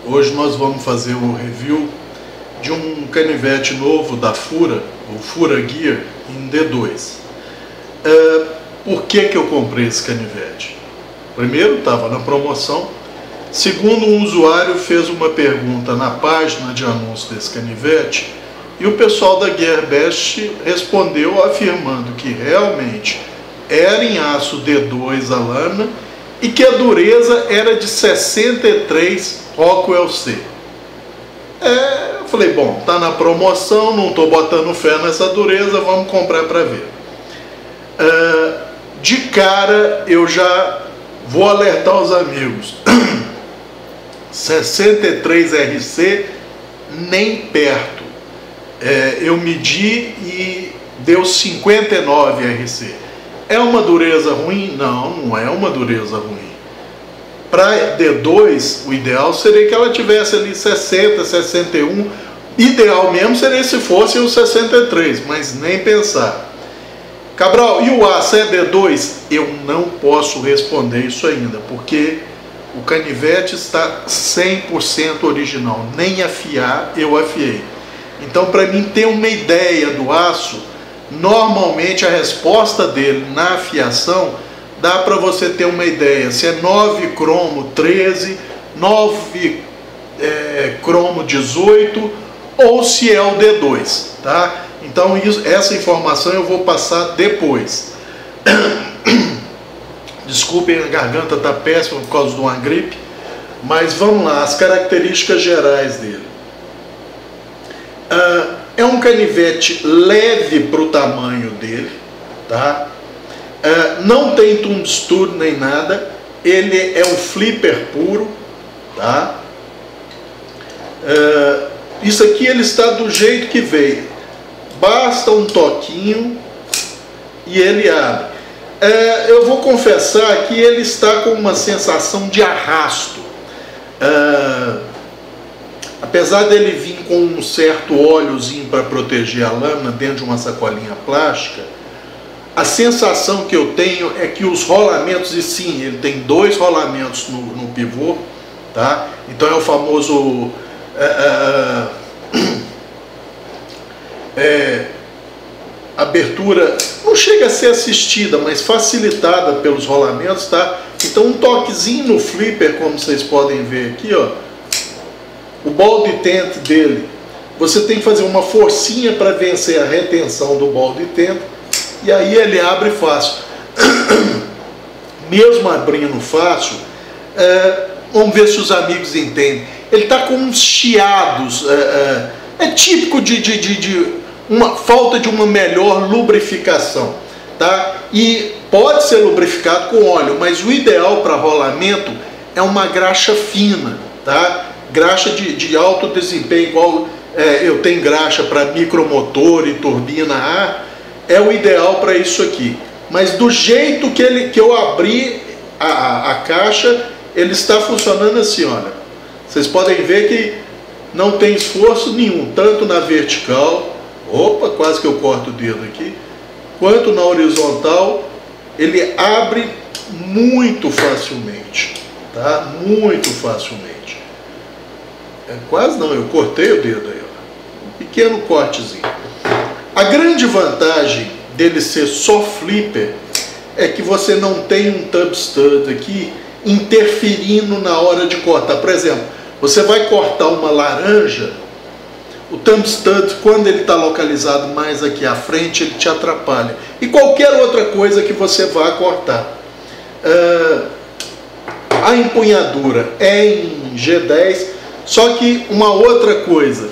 Hoje nós vamos fazer um review de um canivete novo da Fura, o Fura Gear em D2. Por que eu comprei esse canivete? Primeiro, estava na promoção. Segundo, um usuário fez uma pergunta na página de anúncio desse canivete e o pessoal da Gearbest respondeu afirmando que realmente era em aço D2 a lâmina e que a dureza era de 63 Rockwell C. Eu falei, bom, tá na promoção, não estou botando fé nessa dureza, vamos comprar para ver. De cara eu já vou alertar os amigos, 63 RC nem perto. Eu medi e deu 59 RC. É uma dureza ruim? Não, não é uma dureza ruim. Para D2, o ideal seria que ela tivesse ali 60, 61. Ideal mesmo seria se fosse o 63, mas nem pensar. Cabral, e o aço é D2? Eu não posso responder isso ainda, porque o canivete está 100% original. Nem afiar, eu afiei. Então, para mim ter uma ideia do aço, normalmente a resposta dele na afiação dá para você ter uma ideia se é 9 cromo 13, 9 cromo 18 ou se é o D2, tá? Então essa informação eu vou passar depois. Desculpem, a garganta está péssima por causa de uma gripe, mas vamos lá, as características gerais dele. É um canivete leve para o tamanho dele, tá? Não tem tombstone nem nada, ele é um flipper puro, tá? Isso aqui ele está do jeito que veio, basta um toquinho e ele abre. Eu vou confessar que ele está com uma sensação de arrasto. Apesar dele vir com um certo óleozinho para proteger a lâmina dentro de uma sacolinha plástica, a sensação que eu tenho é que os rolamentos, e sim, ele tem 2 rolamentos no pivô, tá? Então é o famoso abertura, não chega a ser assistida, mas facilitada pelos rolamentos, tá? Então um toquezinho no flipper, como vocês podem ver aqui, ó, o ball de tent dele, você tem que fazer uma forcinha para vencer a retenção do ball de tent, e aí ele abre fácil. Mesmo abrindo fácil, vamos ver se os amigos entendem, ele está com uns chiados, é típico de uma falta de uma melhor lubrificação, tá? E pode ser lubrificado com óleo, mas o ideal para rolamento é uma graxa fina, tá? Graxa de alto desempenho, igual eu tenho graxa para micromotor e turbina A, é o ideal para isso aqui. Mas do jeito que eu abri a caixa, ele está funcionando assim, olha. Vocês podem ver que não tem esforço nenhum, tanto na vertical, opa, quase que eu corto o dedo aqui, quanto na horizontal, ele abre muito facilmente, tá? Muito facilmente. Quase não, eu cortei o dedo aí, ó. Um pequeno cortezinho. A grande vantagem dele ser só flipper é que você não tem um tub stud aqui interferindo na hora de cortar. Por exemplo, você vai cortar uma laranja, o thumb stud, quando ele está localizado mais aqui à frente, ele te atrapalha. E qualquer outra coisa que você vá cortar. A empunhadura é em G10, só que uma outra coisa,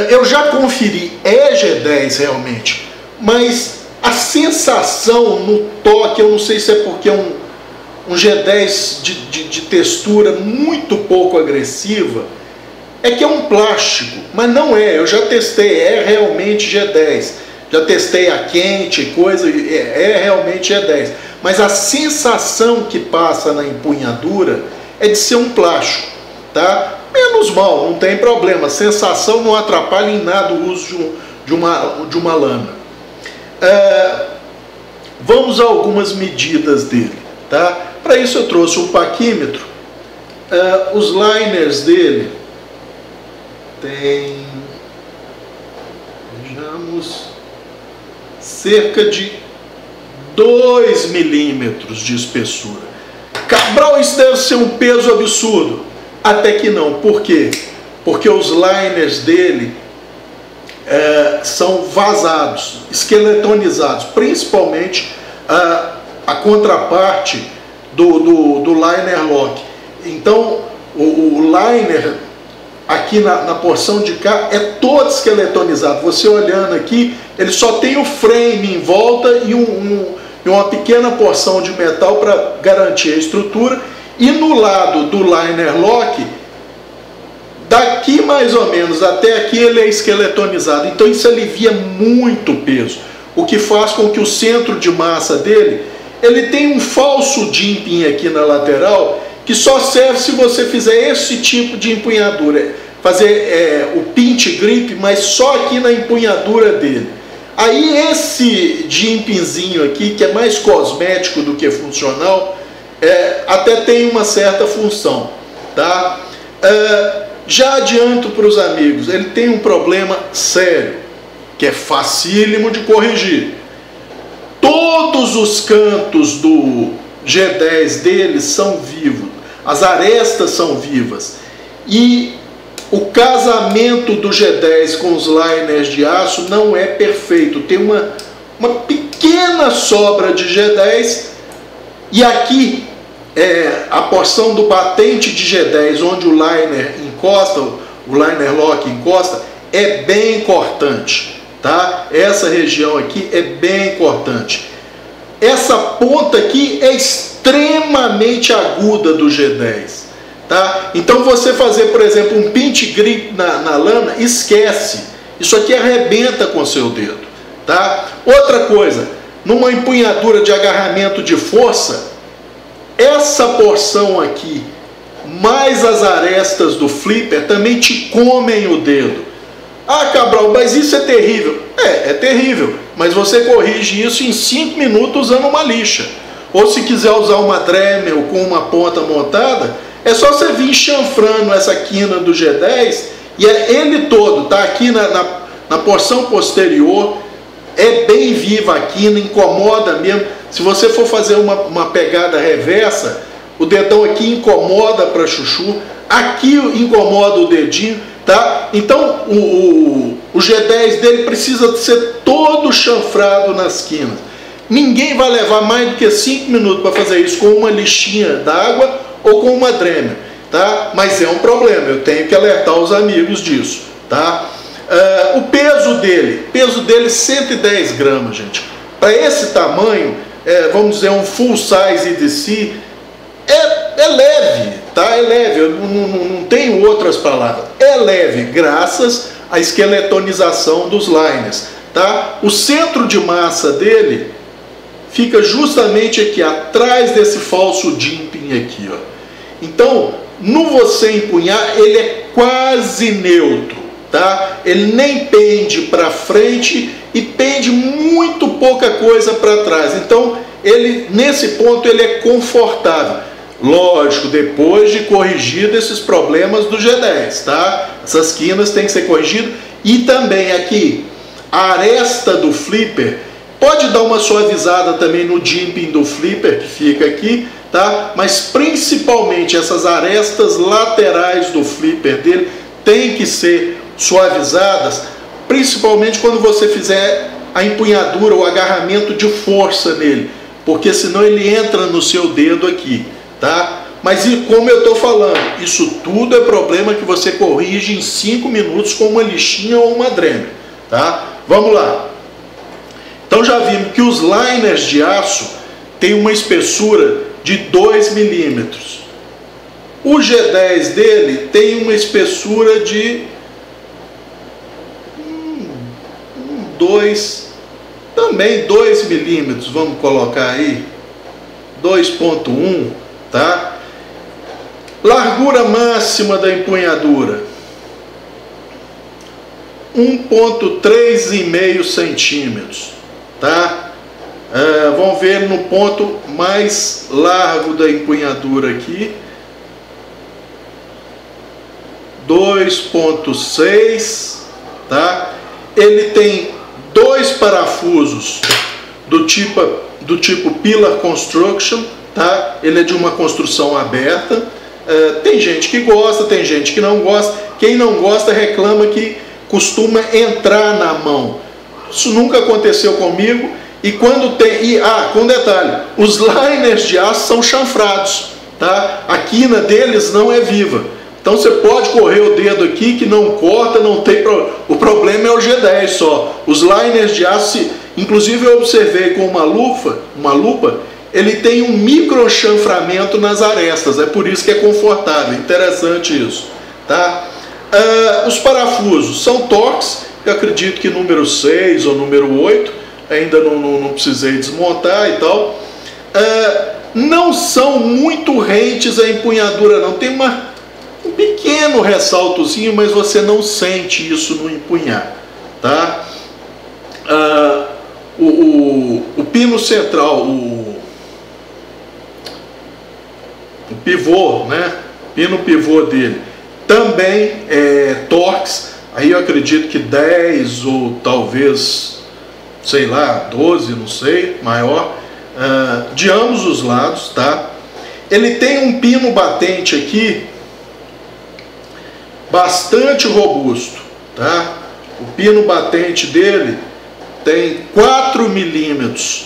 eu já conferi, é G10 realmente, mas a sensação no toque, eu não sei se é porque é um G10 de textura muito pouco agressiva, é que é um plástico, mas não é, eu já testei, é realmente G10, já testei a quente, coisa, é realmente G10, mas a sensação que passa na empunhadura é de ser um plástico, tá? Menos mal, não tem problema, a sensação não atrapalha em nada o uso de uma lâmina. Vamos a algumas medidas dele, tá? Para isso eu trouxe um paquímetro Os liners dele tem, vejamos, cerca de 2 milímetros de espessura. Cabral, isso deve ser um peso absurdo. Até que não. Por quê? Porque os liners dele são vazados, esqueletonizados, principalmente a contraparte do liner lock. Então o liner aqui na porção de cá é todo esqueletonizado. Você olhando aqui, ele só tem o frame em volta e uma pequena porção de metal para garantir a estrutura. E no lado do liner lock, daqui mais ou menos até aqui, ele é esqueletonizado. Então isso alivia muito o peso, o que faz com que o centro de massa dele, ele tem um falso jimping aqui na lateral, que só serve se você fizer esse tipo de empunhadura, fazer o pinch grip, mas só aqui na empunhadura dele. Aí esse jimpingzinho aqui, que é mais cosmético do que funcional, até tem uma certa função, tá? Já adianto para os amigos, ele tem um problema sério, que é facílimo de corrigir. Todos os cantos do G10 dele são vivos, as arestas são vivas, e o casamento do G10 com os liners de aço não é perfeito, tem uma pequena sobra de G10, e aqui a porção do batente de G10, onde o liner encosta, o liner lock encosta, é bem cortante, tá? Essa região aqui é bem cortante. Essa ponta aqui é extremamente aguda do G10, tá? Então você fazer, por exemplo, um pinch grip na lâmina, esquece. Isso aqui arrebenta com o seu dedo, tá? Outra coisa, numa empunhadura de agarramento de força, essa porção aqui, mais as arestas do flipper, também te comem o dedo. Ah, Cabral, mas isso é terrível. É terrível, mas você corrige isso em 5 minutos usando uma lixa. Ou se quiser usar uma Dremel com uma ponta montada, é só você vir chanfrando essa quina do G10, e ele todo, tá aqui na porção posterior, é bem viva a quina, incomoda mesmo. Se você for fazer uma pegada reversa, o dedão aqui incomoda para chuchu, aqui incomoda o dedinho, tá? Então o G10 dele precisa ser todo chanfrado nas quinas. Ninguém vai levar mais do que 5 minutos para fazer isso com uma lixinha d'água ou com uma Dremel, tá? Mas é um problema, eu tenho que alertar os amigos disso, tá? O peso dele 110 gramas, gente. Para esse tamanho, vamos dizer um full size EDC, é leve, tá? É leve, eu não tenho outras palavras. É leve, graças à esqueletonização dos liners, tá? O centro de massa dele fica justamente aqui, atrás desse falso jimping aqui, ó. Então, no você empunhar, ele é quase neutro, tá? Ele nem pende para frente e pende muito pouca coisa para trás. Então, ele nesse ponto ele é confortável. Lógico, depois de corrigido esses problemas do G10, tá? Essas quinas têm que ser corrigidas. E também aqui, a aresta do flipper, pode dar uma suavizada também no jimping do flipper, que fica aqui, tá? Mas principalmente essas arestas laterais do flipper dele tem que ser suavizadas, principalmente quando você fizer a empunhadura, o agarramento de força nele, porque senão ele entra no seu dedo aqui, tá? Mas como eu estou falando, isso tudo é problema que você corrige em 5 minutos com uma lixinha ou uma Dremel, tá? Vamos lá. Então já vimos que os liners de aço têm uma espessura de 2 milímetros. O G10 dele tem uma espessura de 2 milímetros, vamos colocar aí, 2,1, tá? Largura máxima da empunhadura, 1,3,5 centímetros, tá? Vamos ver no ponto mais largo da empunhadura aqui, 2.6, tá? Ele tem 2 parafusos do tipo Pillar Construction, tá? Ele é de uma construção aberta. Tem gente que gosta, tem gente que não gosta. Quem não gosta reclama que costuma entrar na mão. Isso nunca aconteceu comigo. E quando tem... com detalhe, os liners de aço são chanfrados, tá? A quina deles não é viva. Então você pode correr o dedo aqui que não corta, não tem problema. O problema é o G10 só. Os liners de aço, inclusive eu observei com uma lupa, ele tem um micro chanframento nas arestas. É por isso que é confortável. Interessante isso, tá? Os parafusos são Torx, eu acredito que número 6 ou número 8. Ainda não precisei desmontar e tal. Não são muito rentes a empunhadura, não. Tem um pequeno ressaltozinho, mas você não sente isso no empunhar, tá? O pino central, o pivô, né? Pino pivô dele também é Torx. Aí eu acredito que 10 ou talvez, sei lá, 12, não sei, maior, de ambos os lados, tá? Ele tem um pino batente aqui bastante robusto, tá? O pino batente dele tem 4 milímetros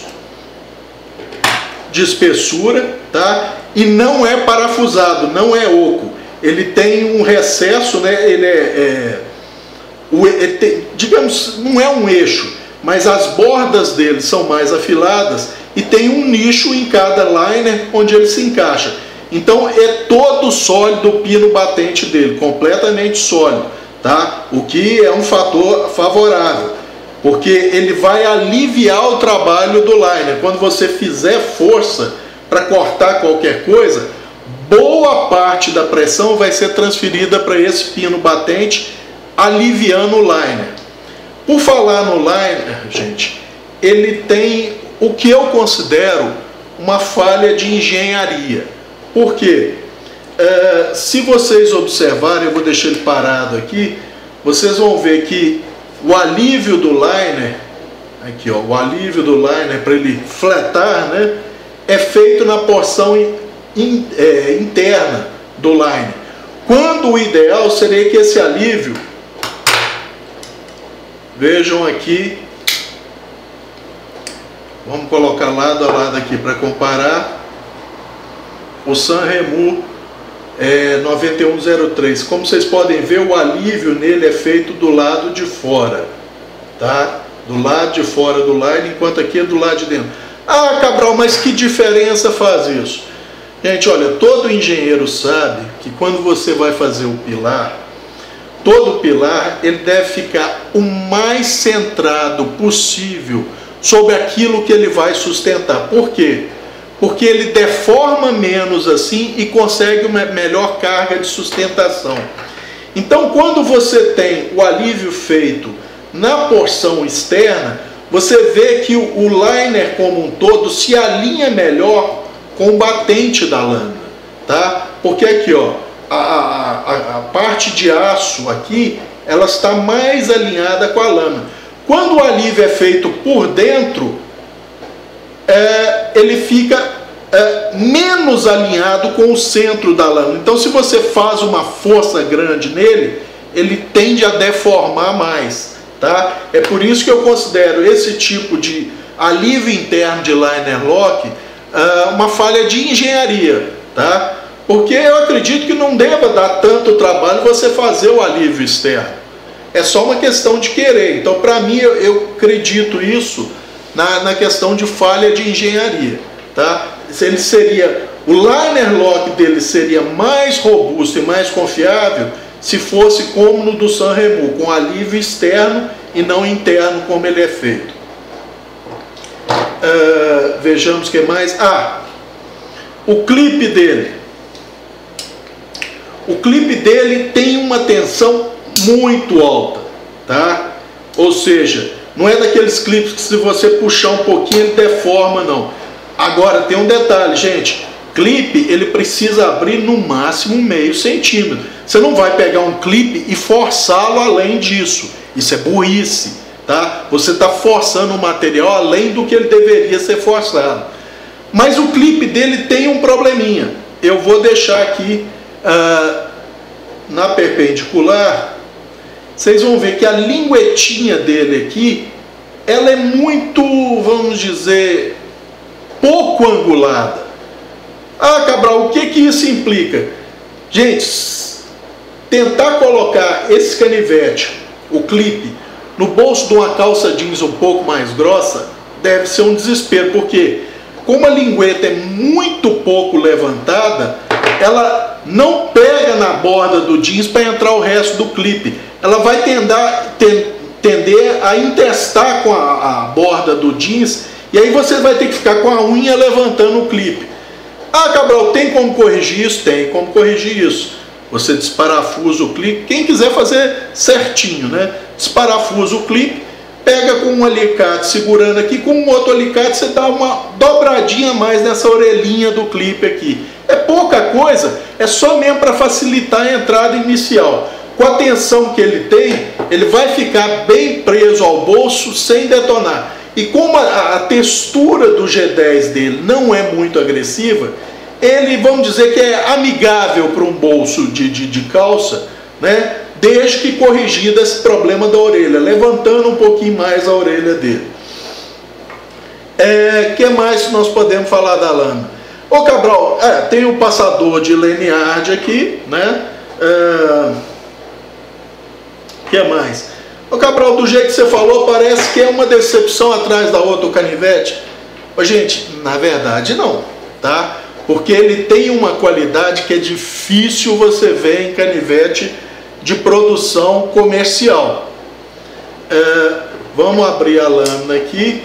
de espessura, tá? E não é parafusado, não é oco. Ele tem um recesso, né? Ele tem, digamos, não é um eixo, mas as bordas dele são mais afiladas e tem um nicho em cada liner onde ele se encaixa. Então é todo sólido o pino batente dele, completamente sólido, tá? O que é um fator favorável, porque ele vai aliviar o trabalho do liner. Quando você fizer força para cortar qualquer coisa, boa parte da pressão vai ser transferida para esse pino batente, aliviando o liner. Por falar no liner, gente, ele tem o que eu considero uma falha de engenharia. Por quê? Se vocês observarem, eu vou deixar ele parado aqui, vocês vão ver que o alívio do liner, aqui ó, o alívio do liner para ele fletar, né, é feito na porção interna do liner. Quando o ideal seria que esse alívio, vejam aqui, vamos colocar lado a lado aqui para comparar, o Sanremo 9103. Como vocês podem ver, o alívio nele é feito do lado de fora, tá? Do lado de fora do line, enquanto aqui é do lado de dentro. Ah, Cabral, mas que diferença faz isso? Gente, olha, todo engenheiro sabe que quando você vai fazer o pilar, todo pilar ele deve ficar o mais centrado possível sobre aquilo que ele vai sustentar. Por quê? Porque ele deforma menos assim e consegue uma melhor carga de sustentação. Então, quando você tem o alívio feito na porção externa, você vê que o liner como um todo se alinha melhor com o batente da lâmina, tá? Porque aqui, ó, a parte de aço aqui, ela está mais alinhada com a lâmina. Quando o alívio é feito por dentro, ele fica menos alinhado com o centro da lâmina. Então, se você faz uma força grande nele, ele tende a deformar mais, tá? É por isso que eu considero esse tipo de alívio interno de liner lock uma falha de engenharia, tá? Porque eu acredito que não deva dar tanto trabalho você fazer o alívio externo. É só uma questão de querer. Então, para mim, eu acredito isso na questão de falha de engenharia, tá? Ele seria, o liner lock dele seria mais robusto e mais confiável se fosse como no do Sanremo, com alívio externo e não interno como ele é feito. Vejamos o que mais. O clipe dele. O clipe dele tem uma tensão muito alta, tá? Ou seja, não é daqueles clipes que se você puxar um pouquinho ele deforma, não. Agora tem um detalhe, gente, clipe, ele precisa abrir no máximo meio centímetro. Você não vai pegar um clipe e forçá-lo além disso. Isso é burrice, tá? Você está forçando o material além do que ele deveria ser forçado. Mas o clipe dele tem um probleminha. Eu vou deixar aqui na perpendicular. Vocês vão ver que a linguetinha dele aqui, ela é muito, vamos dizer, pouco angulada. Ah, Cabral, o que que isso implica? Gente, tentar colocar esse canivete, o clipe, no bolso de uma calça jeans um pouco mais grossa, deve ser um desespero, porque como a lingueta é muito pouco levantada, ela não pega na borda do jeans para entrar o resto do clipe. Ela vai tender a intestar com a borda do jeans, e aí você vai ter que ficar com a unha levantando o clipe. Ah, Cabral, tem como corrigir isso? Tem como corrigir isso. Você desparafusa o clipe, quem quiser fazer certinho, né? Desparafusa o clipe, pega com um alicate segurando aqui, com um outro alicate você dá uma dobradinha a mais nessa orelhinha do clipe aqui. É pouca coisa, é só mesmo para facilitar a entrada inicial. Com a tensão que ele tem, ele vai ficar bem preso ao bolso sem detonar. E como a textura do G10 dele não é muito agressiva, ele, vamos dizer que é amigável para um bolso de calça, né? Desde que corrigido esse problema da orelha, levantando um pouquinho mais a orelha dele. Que mais nós podemos falar da lâmina? Ô Cabral, tem o passador de lanyard aqui, né? Que mais? Ô Cabral, do jeito que você falou, parece que é uma decepção atrás da outra o canivete. Ô, gente, na verdade não, tá? Porque ele tem uma qualidade que é difícil você ver em canivete de produção comercial. Vamos abrir a lâmina aqui.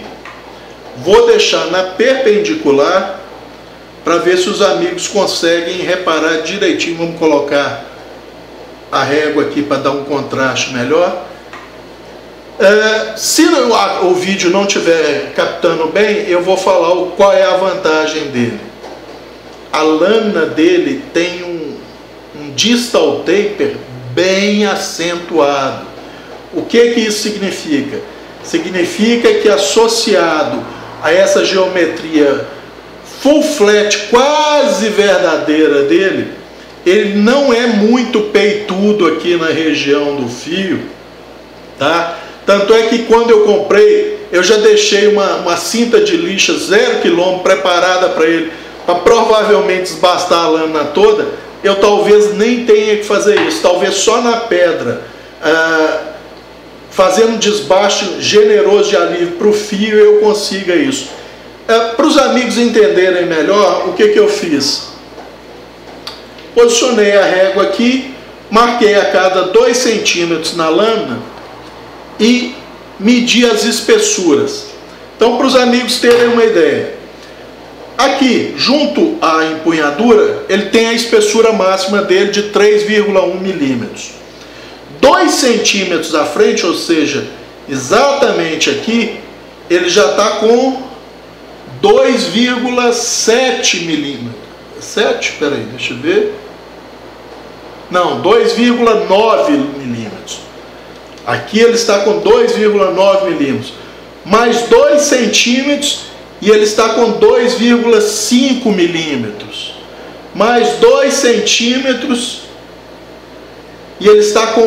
Vou deixar na perpendicular para ver se os amigos conseguem reparar direitinho. Vamos colocar a régua aqui para dar um contraste melhor. Se o vídeo não estiver captando bem, eu vou falar qual é a vantagem dele. A lâmina dele tem um distal taper bem acentuado. O que isso significa? Significa que associado a essa geometria full flat quase verdadeira dele, ele não é muito peitudo aqui na região do fio, tá? Tanto é que quando eu comprei, eu já deixei uma cinta de lixa 0 km preparada para ele, para provavelmente desbastar a lâmina toda. Eu talvez nem tenha que fazer isso, talvez só na pedra, fazendo um desbaste generoso de alívio para o fio, eu consiga isso. Para os amigos entenderem melhor, o que eu fiz? Posicionei a régua aqui, marquei a cada 2 centímetros na lâmina e medi as espessuras. Então, para os amigos terem uma ideia, aqui, junto à empunhadura, ele tem a espessura máxima dele de 3,1 milímetros. 2 centímetros à frente, ou seja, exatamente aqui, ele já está com 2,7 milímetros. 7? Espera aí, deixa eu ver. Não, 2,9 milímetros. Aqui ele está com 2,9 milímetros. Mais 2 centímetros e ele está com 2,5 milímetros. Mais 2 centímetros e ele está com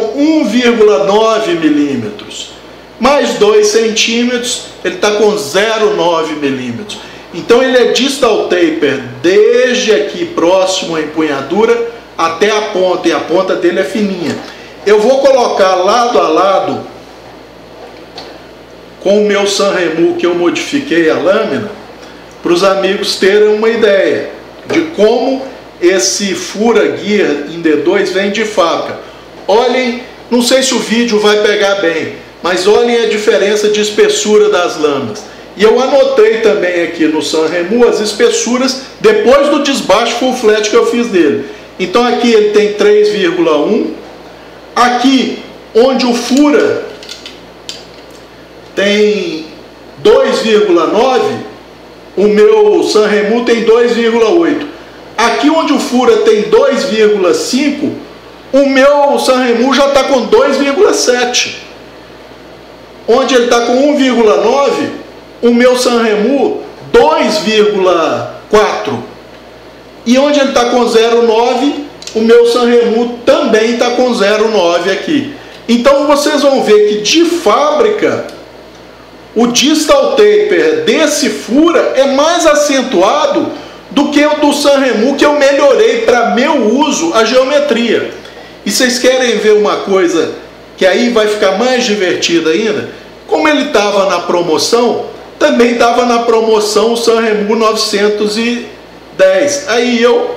1,9 milímetros. Mais 2 centímetros, ele está com 0,9 milímetros. Então ele é distal taper desde aqui próximo à empunhadura até a ponta, e a ponta dele é fininha. Eu vou colocar lado a lado com o meu Sanremo que eu modifiquei a lâmina, para os amigos terem uma ideia de como esse Fura Gear em D2 vem de fábrica. Olhem, não sei se o vídeo vai pegar bem, mas olhem a diferença de espessura das lâminas. E eu anotei também aqui no Sanremo as espessuras depois do desbaste full flat que eu fiz dele. Então aqui ele tem 3,1. Aqui, onde o Fura tem 2,9, o meu Sanremo tem 2,8. aqui onde o Fura tem 2,5, o meu Sanremo já está com 2,7. Onde ele está com 1,9, o meu Sanremo 2,4. E onde ele está com 0,9, o meu Sanremo também está com 0,9 aqui. Então vocês vão ver que de fábrica o distal taper desse Fura é mais acentuado do que o do Sanremo, que eu melhorei para meu uso a geometria. E vocês querem ver uma coisa que aí vai ficar mais divertida ainda? Como ele estava na promoção, também estava na promoção o Sanremo 910. Aí eu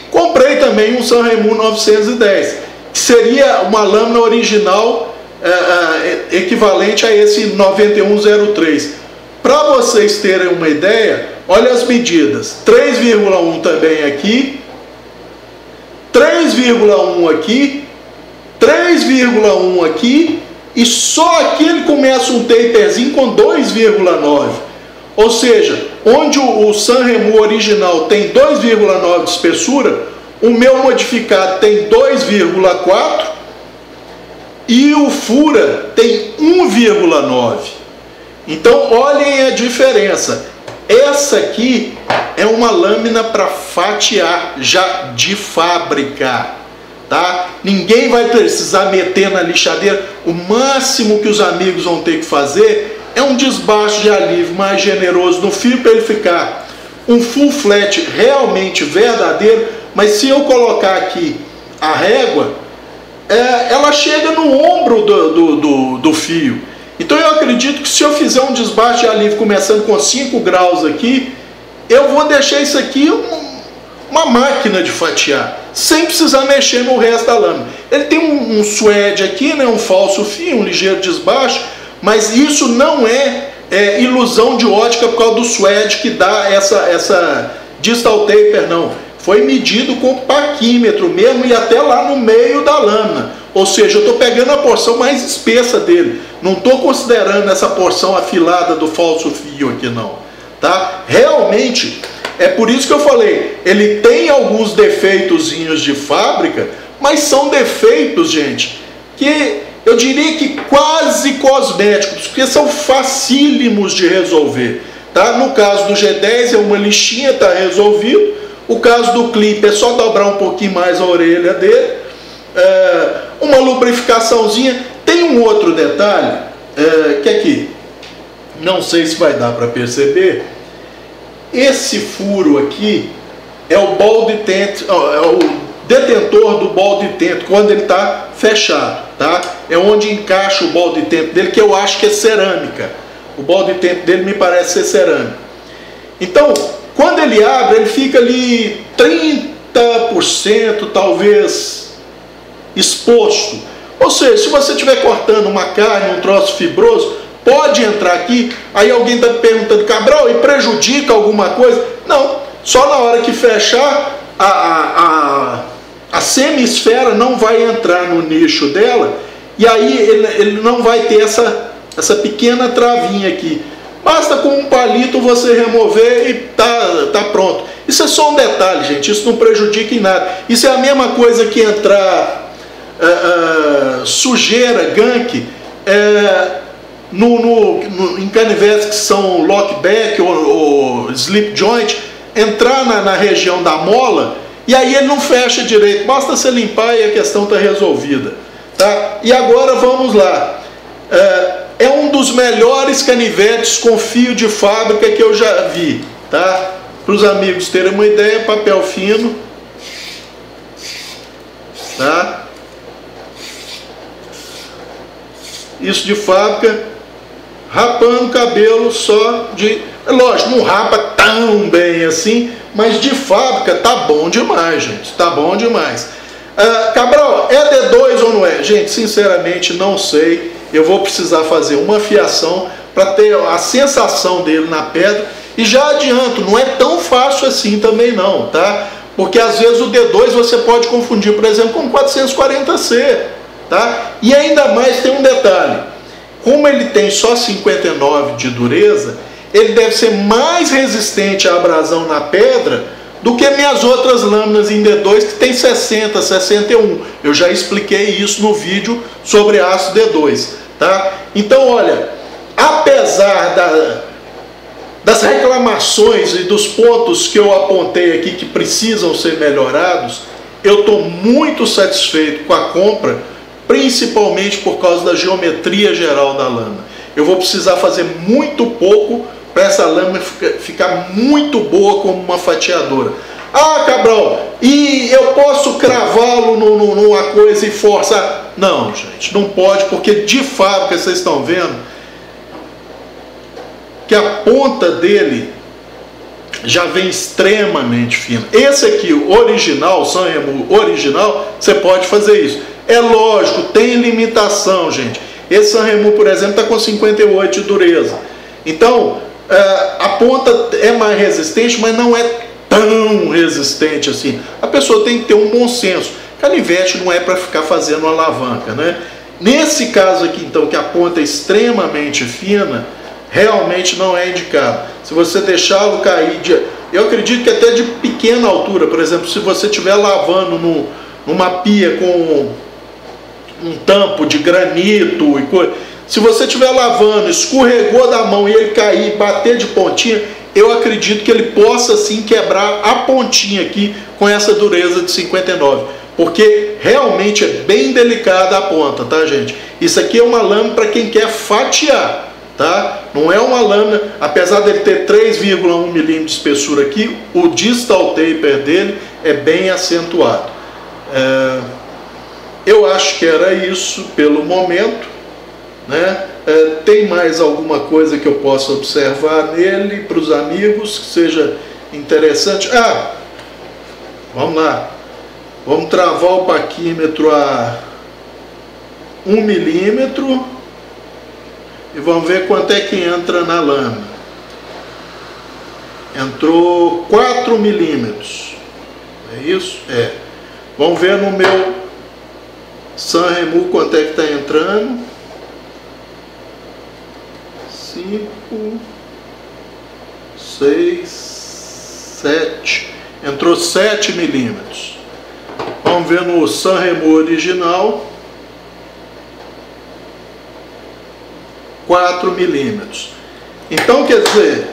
comprei também um Sanremo 910, que seria uma lâmina original equivalente a esse 9103. Para vocês terem uma ideia, olha as medidas: 3,1 também aqui, 3,1 aqui, 3,1 aqui, e só aqui ele começa um taperzinho com 2,9. Ou seja, onde o Sanremo original tem 2,9 de espessura, o meu modificado tem 2,4 e o Fura tem 1,9. Então olhem a diferença. Essa aqui é uma lâmina para fatiar já de fábrica, tá? Ninguém vai precisar meter na lixadeira. O máximo que os amigos vão ter que fazer é um desbaste de alívio mais generoso no fio para ele ficar um full flat realmente verdadeiro. Mas se eu colocar aqui a régua, ela chega no ombro do fio. Então eu acredito que se eu fizer um desbaste de alívio começando com 5 graus aqui, eu vou deixar isso aqui uma máquina de fatiar, sem precisar mexer no resto da lâmina. Ele tem um suede aqui, né, um falso fio, um ligeiro desbaste, mas isso não é ilusão de ótica por causa do suede que dá essa distal taper, não. Foi medido com paquímetro mesmo e até lá no meio da lâmina. Ou seja, eu estou pegando a porção mais espessa dele. Não estou considerando essa porção afilada do falso fio aqui não. Tá? Realmente, é por isso que eu falei, ele tem alguns defeitozinhos de fábrica, mas são defeitos, gente, que eu diria que quase cosméticos, porque são facílimos de resolver. Tá? No caso do G10 é uma lixinha, está resolvido. O caso do clipe é só dobrar um pouquinho mais a orelha dele. Uma lubrificaçãozinha. Tem um outro detalhe, que aqui, não sei se vai dar para perceber, esse furo aqui é o ball detent, é o detentor do ball detent quando ele está fechado, tá? É onde encaixa o ball detent dele, que eu acho que é cerâmica. O ball detent dele me parece ser cerâmica. Então, quando ele abre, ele fica ali 30% talvez exposto. Ou seja, se você estiver cortando uma carne, um troço fibroso, pode entrar aqui. Aí alguém está perguntando: Cabral, e prejudica alguma coisa? Não, só na hora que fechar, a semi-esfera não vai entrar no nicho dela, e aí ele não vai ter essa pequena travinha aqui. Basta com um palito você remover e tá pronto. Isso é só um detalhe, gente, isso não prejudica em nada. Isso é a mesma coisa que entrar sujeira, gank, em canivetes que são lockback ou slip joint, entrar na região da mola, e aí ele não fecha direito. Basta você limpar e a questão está resolvida. Tá? E agora vamos lá. É um dos melhores canivetes com fio de fábrica que eu já vi, tá? Para os amigos terem uma ideia, papel fino, tá? Isso de fábrica, rapando o cabelo só de... Lógico, não rapa tão bem assim, mas de fábrica tá bom demais, gente, tá bom demais. Cabral, é D2 ou não é? Gente, sinceramente não sei. Eu vou precisar fazer uma afiação para ter a sensação dele na pedra. E já adianto, não é tão fácil assim também não, tá? Porque às vezes o D2 você pode confundir, por exemplo, com 440C, tá? E ainda mais tem um detalhe. Como ele tem só 59 de dureza, ele deve ser mais resistente à abrasão na pedra do que minhas outras lâminas em D2 que tem 60, 61. Eu já expliquei isso no vídeo sobre aço D2, tá? Então, olha, apesar das reclamações e dos pontos que eu apontei aqui que precisam ser melhorados, eu estou muito satisfeito com a compra, principalmente por causa da geometria geral da lâmina. Eu vou precisar fazer muito pouco para essa lâmina ficar muito boa como uma fatiadora. Ah, Cabral, e eu posso cravá-lo numa coisa e forçar? Não, gente, não pode, porque de fábrica vocês estão vendo que a ponta dele já vem extremamente fina. Esse aqui, o original, o Sanremo original, você pode fazer isso. É lógico, tem limitação, gente. Esse Sanremo, por exemplo, está com 58 de dureza. Então, a ponta é mais resistente, mas não é tão resistente assim. A pessoa tem que ter um bom senso. Canivete não é para ficar fazendo alavanca, né? Nesse caso aqui, então, que a ponta é extremamente fina, realmente não é indicado. Se você deixá-lo cair, eu acredito que até de pequena altura, por exemplo, se você estiver lavando numa pia com um tampo de granito e coisa, se você estiver lavando, escorregou da mão e ele cair, bater de pontinha, eu acredito que ele possa sim quebrar a pontinha aqui com essa dureza de 59, porque realmente é bem delicada a ponta, tá, gente? Isso aqui é uma lâmina para quem quer fatiar, tá? Não é uma lâmina, apesar dele ter 3,1 mm de espessura aqui, o distal taper dele é bem acentuado. Eu acho que era isso pelo momento, né? Tem mais alguma coisa que eu possa observar nele para os amigos que seja interessante? Vamos lá, vamos travar o paquímetro a 1 mm e vamos ver quanto é que entra na lâmina. Entrou 4 mm, é isso? Vamos ver no meu Sanremo quanto é que está entrando. 5, 6, 7. Entrou 7 mm. Vamos ver no Sanremo original. 4 mm. Então, quer dizer,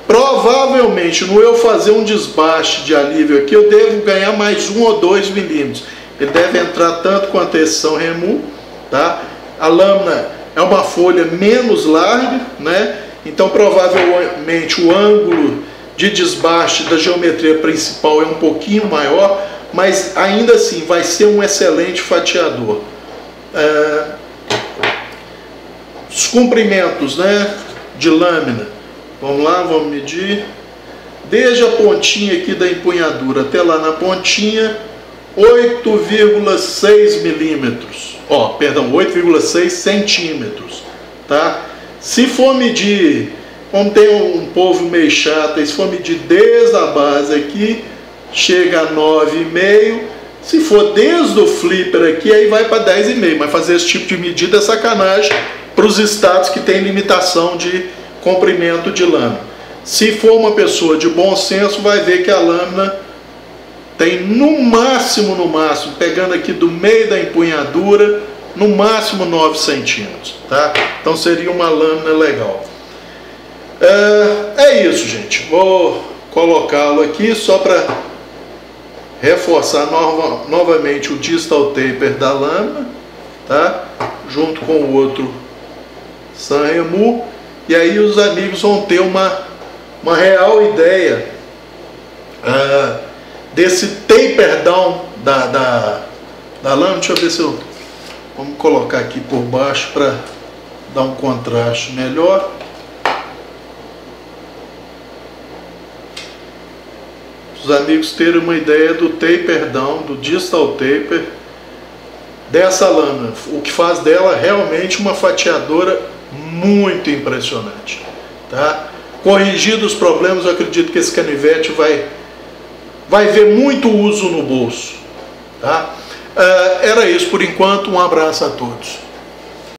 provavelmente no eu fazer um desbaste de alívio aqui, eu devo ganhar mais 1 ou 2 milímetros. Ele deve entrar tanto quanto esse Sanremo, tá? A lâmina é uma folha menos larga, né? Então provavelmente o ângulo de desbaste da geometria principal é um pouquinho maior, mas ainda assim vai ser um excelente fatiador. Os comprimentos, né, de lâmina, vamos lá, vamos medir. Desde a pontinha aqui da empunhadura até lá na pontinha, 8,6 milímetros. Perdão, 8,6 centímetros, tá? Se for medir, como tem um povo meio chato, se for medir desde a base aqui, chega a 9,5. Se for desde o flipper aqui, aí vai para 10,5. Mas fazer esse tipo de medida é sacanagem para os estados que tem limitação de comprimento de lâmina. Se for uma pessoa de bom senso, vai ver que a lâmina tem no máximo, pegando aqui do meio da empunhadura, no máximo 9 centímetros, tá? Então seria uma lâmina legal. É isso, gente. Vou colocá-lo aqui só para reforçar novamente o distal taper da lâmina, tá? Junto com o outro Sanremo. E aí os amigos vão ter uma real ideia desse taper down da lâmina. Deixa eu ver se eu... Vamos colocar aqui por baixo para dar um contraste melhor. Os amigos terem uma ideia do taper down, do distal taper dessa lâmina, o que faz dela realmente uma fatiadora muito impressionante, tá? Corrigido os problemas, eu acredito que esse canivete vai ver muito uso no bolso, tá? Era isso por enquanto, um abraço a todos.